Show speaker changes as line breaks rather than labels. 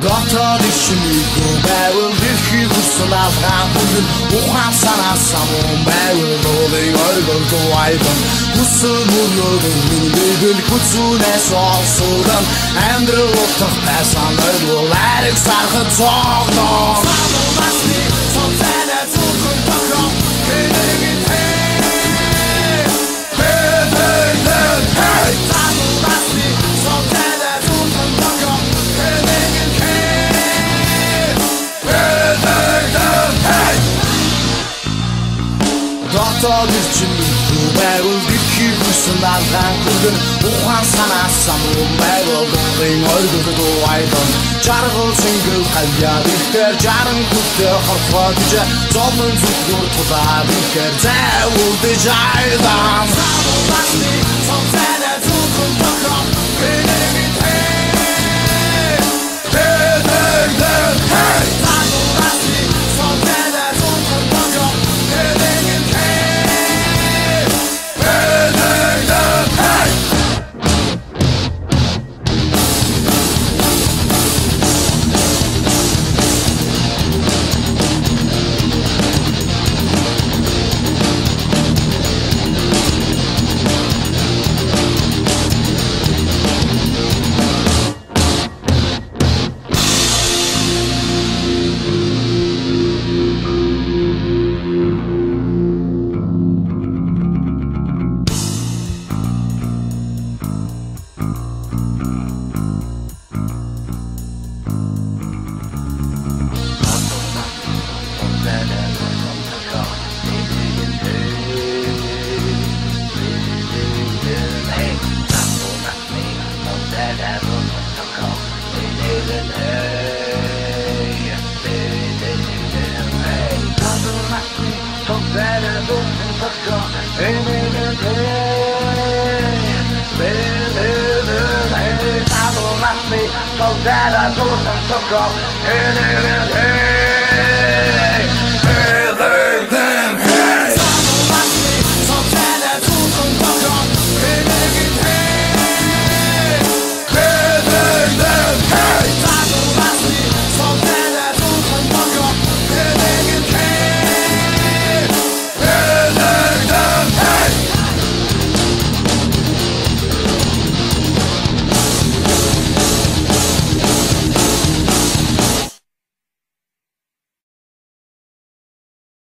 Доктор ичмийгүй байвал дэлхий хүрсэн алгаан бүгд ухаан санаасаа мөн байвал уулын оргилгүй айдан хүсэл мөрөөдөн миний бэбэл хүзүүнээс олсуудан амьдрал утгах байсан ойрвол ариг сархад цогноо Басны сонцэнэ зүгэн тохром кэнэгэн Доктор ичмийгүй байвал дэлхий хүрсэн алгаан бүгд ухаан санаасаа мөн байвал уулын оргилгүй айдан жаргал сэнгэл хаяад ихэр жаран хүтээ хорхоо гэж зовлон зүгүүр тулаад ихэр зайвуулдэж айдан Басны сонцэнэ зүгэн тохром кэнэгэн So that I do some talk,